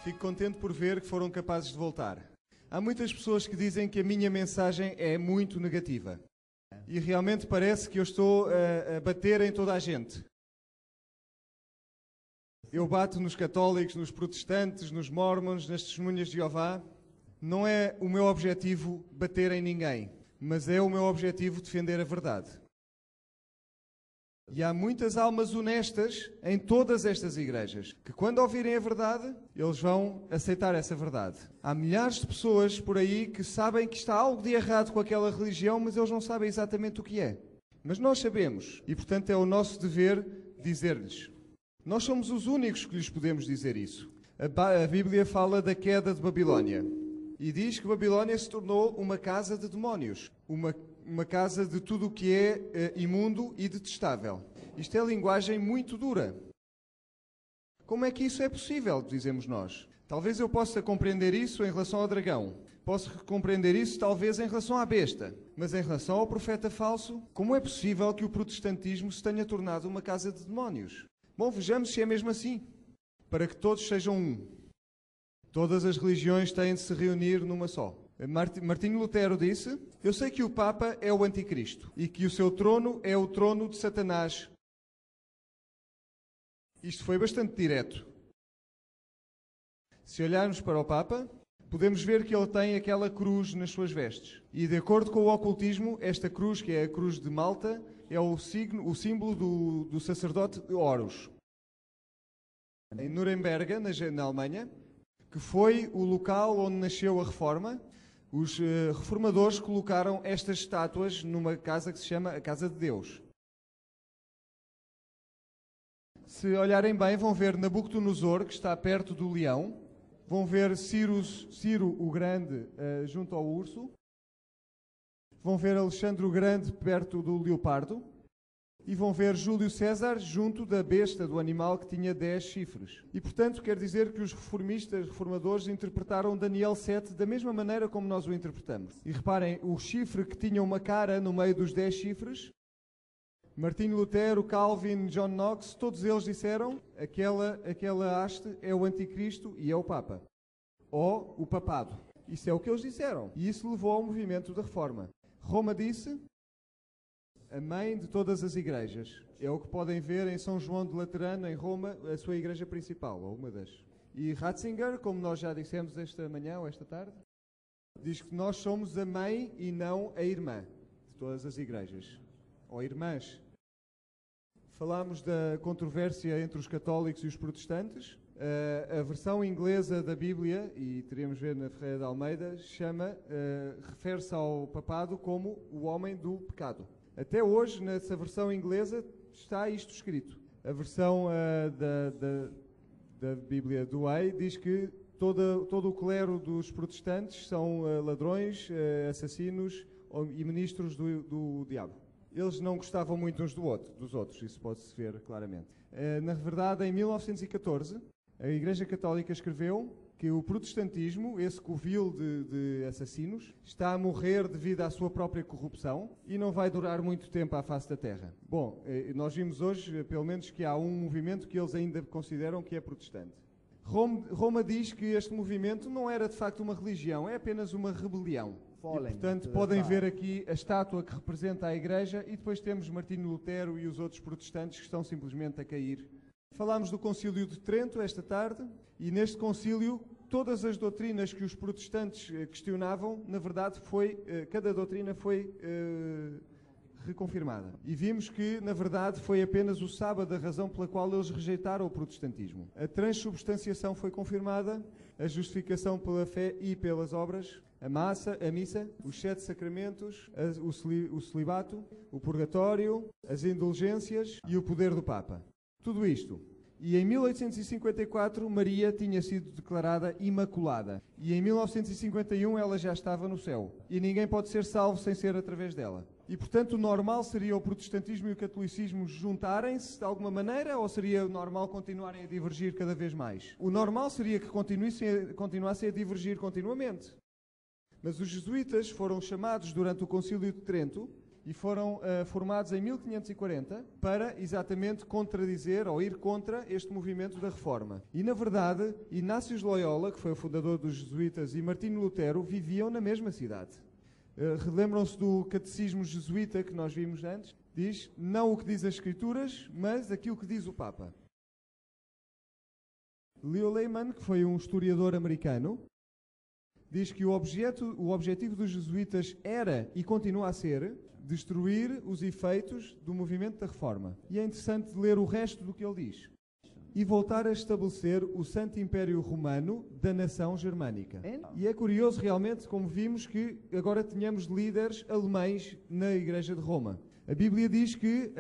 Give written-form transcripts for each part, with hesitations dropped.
Fico contente por ver que foram capazes de voltar. Há muitas pessoas que dizem que a minha mensagem é muito negativa. E realmente parece que eu estou a bater em toda a gente. Eu bato nos católicos, nos protestantes, nos mormons, nas testemunhas de Jeová. Não é o meu objetivo bater em ninguém, mas é o meu objetivo defender a verdade. E há muitas almas honestas em todas estas igrejas, que quando ouvirem a verdade, eles vão aceitar essa verdade. Há milhares de pessoas por aí que sabem que está algo de errado com aquela religião, mas eles não sabem exatamente o que é. Mas nós sabemos, e portanto é o nosso dever dizer-lhes. Nós somos os únicos que lhes podemos dizer isso. A Bíblia fala da queda de Babilónia e diz que Babilónia se tornou uma casa de demónios, uma casa de tudo o que é imundo e detestável. Isto é linguagem muito dura. Como é que isso é possível, dizemos nós? Talvez eu possa compreender isso em relação ao dragão. Posso compreender isso talvez em relação à besta. Mas em relação ao profeta falso, como é possível que o protestantismo se tenha tornado uma casa de demónios? Bom, vejamos se é mesmo assim. Para que todos sejam um. Todas as religiões têm de se reunir numa só. Martinho Lutero disse: eu sei que o Papa é o Anticristo e que o seu trono é o trono de Satanás. Isto foi bastante direto. Se olharmos para o Papa, podemos ver que ele tem aquela cruz nas suas vestes. E de acordo com o ocultismo, esta cruz, que é a cruz de Malta, é o símbolo do sacerdote Horus. Em Nuremberg, na Alemanha, que foi o local onde nasceu a Reforma, os reformadores colocaram estas estátuas numa casa que se chama a Casa de Deus. Se olharem bem, vão ver Nabucodonosor, que está perto do leão. Vão ver Ciro o Grande junto ao urso. Vão ver Alexandre o Grande perto do leopardo. E vão ver Júlio César junto da besta, do animal que tinha 10 chifres. E, portanto, quer dizer que os reformadores, interpretaram Daniel 7 da mesma maneira como nós o interpretamos. E reparem, o chifre que tinha uma cara no meio dos 10 chifres, Martinho Lutero, Calvin, John Knox, todos eles disseram aquela haste é o Anticristo e é o Papa. Ou o Papado. Isso é o que eles disseram. E isso levou ao movimento da Reforma. Roma disse: a mãe de todas as igrejas. É o que podem ver em São João de Laterano, em Roma, a sua igreja principal, ou uma das. E Ratzinger, como nós já dissemos esta manhã ou esta tarde, diz que nós somos a mãe e não a irmã de todas as igrejas. Ou irmãs. Falámos da controvérsia entre os católicos e os protestantes. A versão inglesa da Bíblia, e teríamos ver na Ferreira de Almeida, refere-se ao papado como o homem do pecado. Até hoje, nessa versão inglesa, está isto escrito. A versão da Bíblia do Way diz que todo o clero dos protestantes são ladrões, assassinos e ministros do diabo. Eles não gostavam muito uns dos outros, isso pode-se ver claramente. Na verdade, em 1914, a Igreja Católica escreveu que o protestantismo, esse covil de assassinos, está a morrer devido à sua própria corrupção e não vai durar muito tempo à face da Terra. Bom, nós vimos hoje, pelo menos, que há um movimento que eles ainda consideram que é protestante. Roma diz que este movimento não era de facto uma religião, é apenas uma rebelião. E, portanto, podem ver aqui a estátua que representa a Igreja e depois temos Martinho Lutero e os outros protestantes que estão simplesmente a cair. Falámos do Concílio de Trento esta tarde e neste concílio todas as doutrinas que os protestantes questionavam, na verdade, cada doutrina foi reconfirmada. E vimos que, na verdade, foi apenas o sábado a razão pela qual eles rejeitaram o protestantismo. A transubstanciação foi confirmada, a justificação pela fé e pelas obras, a missa, os 7 sacramentos, o celibato, o purgatório, as indulgências e o poder do Papa. Tudo isto. E em 1854 Maria tinha sido declarada imaculada. E em 1951 ela já estava no céu. E ninguém pode ser salvo sem ser através dela. E portanto o normal seria o protestantismo e o catolicismo juntarem-se de alguma maneira, ou seria normal continuarem a divergir cada vez mais? O normal seria que continuassem a divergir continuamente. Mas os jesuítas foram chamados durante o Concílio de Trento e foram formados em 1540 para exatamente contradizer ou ir contra este movimento da Reforma. E, na verdade, Inácio de Loyola, que foi o fundador dos jesuítas, e Martinho Lutero viviam na mesma cidade. Relembram-se do catecismo jesuíta que nós vimos antes? Diz, não o que diz as Escrituras, mas aquilo que diz o Papa. Leo Lehman, que foi um historiador americano, diz que o objetivo dos jesuítas era e continua a ser destruir os efeitos do movimento da Reforma. E é interessante ler o resto do que ele diz. E voltar a estabelecer o Santo Império Romano da nação germânica. E é curioso realmente, como vimos, que agora tenhamos líderes alemães na Igreja de Roma. A Bíblia diz que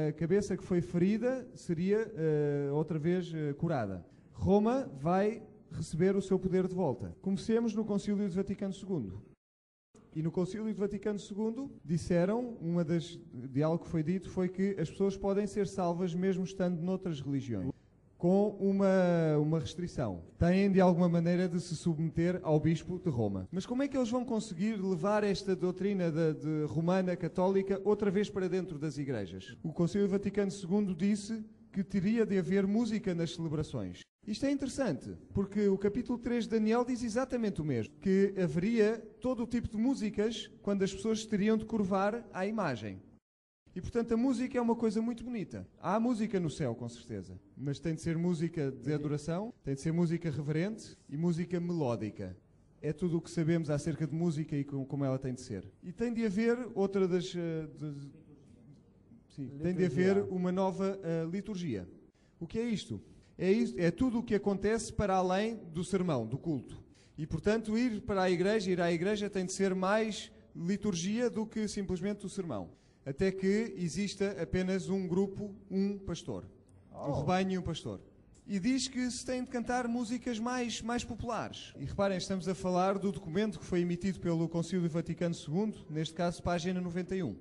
a cabeça que foi ferida seria outra vez curada. Roma vai receber o seu poder de volta. Comecemos no Concílio de Vaticano II. E no Concílio de Vaticano II disseram, de algo que foi dito, foi que as pessoas podem ser salvas mesmo estando noutras religiões, com uma restrição. Têm, de alguma maneira, de se submeter ao Bispo de Roma. Mas como é que eles vão conseguir levar esta doutrina de romana católica outra vez para dentro das igrejas? O Concílio de Vaticano II disse que teria de haver música nas celebrações. Isto é interessante, porque o capítulo 3 de Daniel diz exatamente o mesmo, que haveria todo o tipo de músicas quando as pessoas teriam de curvar à imagem. E, portanto, a música é uma coisa muito bonita. Há música no céu, com certeza, mas tem de ser música de adoração, tem de ser música reverente e música melódica. É tudo o que sabemos acerca de música e como ela tem de ser. E tem de haver outra tem de haver uma nova liturgia. O que é isto? É tudo o que acontece para além do sermão, do culto. E, portanto, ir à igreja tem de ser mais liturgia do que simplesmente o sermão. Até que exista apenas um grupo, um pastor. Um rebanho e um pastor. E diz que se tem de cantar músicas mais populares. E reparem, estamos a falar do documento que foi emitido pelo Concílio Vaticano II, neste caso, página 91.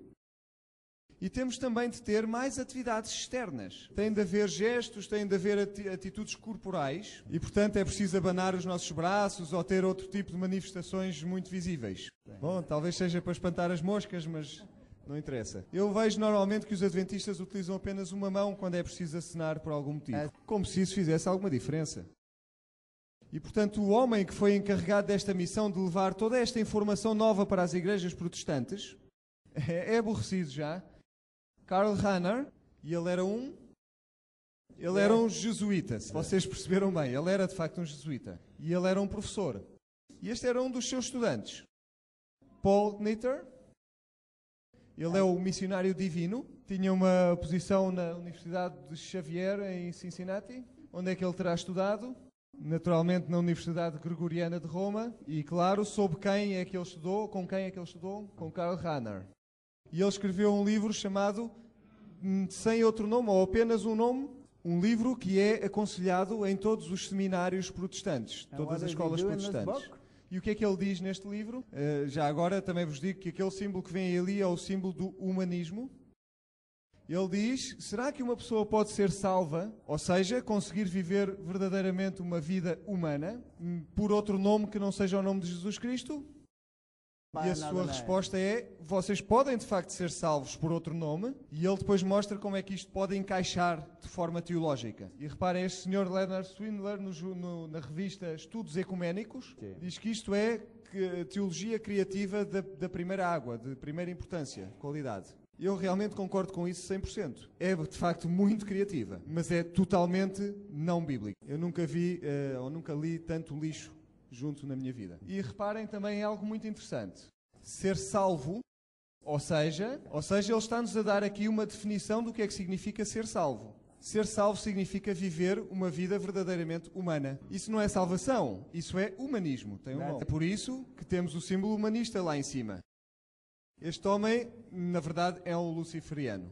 E temos também de ter mais atividades externas. Tem de haver gestos, tem de haver atitudes corporais e, portanto, é preciso abanar os nossos braços ou ter outro tipo de manifestações muito visíveis. Bom, talvez seja para espantar as moscas, mas não interessa. Eu vejo normalmente que os adventistas utilizam apenas uma mão quando é preciso acenar por algum motivo. Como se isso fizesse alguma diferença. E, portanto, o homem que foi encarregado desta missão de levar toda esta informação nova para as igrejas protestantes é aborrecido já. Karl Rahner, e ele era um jesuíta, se vocês perceberam bem, ele era de facto um jesuíta, e ele era um professor. E este era um dos seus estudantes, Paul Knitter. Ele é o missionário divino, tinha uma posição na Universidade de Xavier, em Cincinnati, onde é que ele terá estudado? Naturalmente na Universidade Gregoriana de Roma, e claro, sob quem é que ele estudou, com quem é que ele estudou? Com Karl Rahner. E ele escreveu um livro chamado, sem outro nome, ou apenas um nome, um livro que é aconselhado em todos os seminários protestantes, todas as escolas protestantes. E o que é que ele diz neste livro? Já agora também vos digo que aquele símbolo que vem ali é o símbolo do humanismo. Ele diz, será que uma pessoa pode ser salva, ou seja, conseguir viver verdadeiramente uma vida humana, por outro nome que não seja o nome de Jesus Cristo? E a sua resposta é, vocês podem de facto ser salvos por outro nome, e ele depois mostra como é que isto pode encaixar de forma teológica. E reparem, este senhor Leonard Swindler, na revista Estudos Ecuménicos, diz que isto é teologia criativa da primeira água, de primeira importância, qualidade. Eu realmente concordo com isso 100%. É de facto muito criativa, mas é totalmente não bíblica. Eu nunca vi ou nunca li tanto lixo junto na minha vida. E reparem também em algo muito interessante. Ser salvo, ou seja, ele está-nos a dar aqui uma definição do que é que significa ser salvo. Ser salvo significa viver uma vida verdadeiramente humana. Isso não é salvação, isso é humanismo. Tem um nome. É por isso que temos o símbolo humanista lá em cima. Este homem, na verdade, é um luciferiano.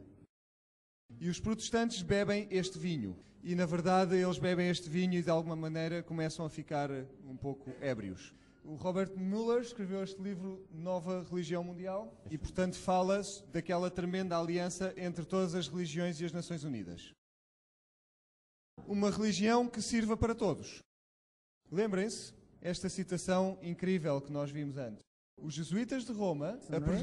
E os protestantes bebem este vinho. E, na verdade, eles bebem este vinho e, de alguma maneira, começam a ficar um pouco ébrios. O Robert Mueller escreveu este livro, Nova Religião Mundial, e, portanto, fala daquela tremenda aliança entre todas as religiões e as Nações Unidas. Uma religião que sirva para todos. Lembrem-se, esta citação incrível que nós vimos antes. Os jesuítas de Roma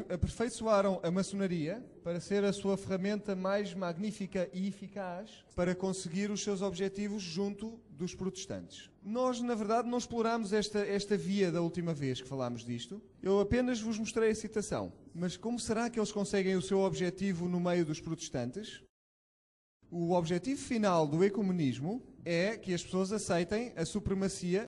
aperfeiçoaram a maçonaria para ser a sua ferramenta mais magnífica e eficaz para conseguir os seus objetivos junto dos protestantes. Nós, na verdade, não explorámos esta via da última vez que falámos disto. Eu apenas vos mostrei a citação. Mas como será que eles conseguem o seu objetivo no meio dos protestantes? O objetivo final do ecumenismo é que as pessoas aceitem a supremacia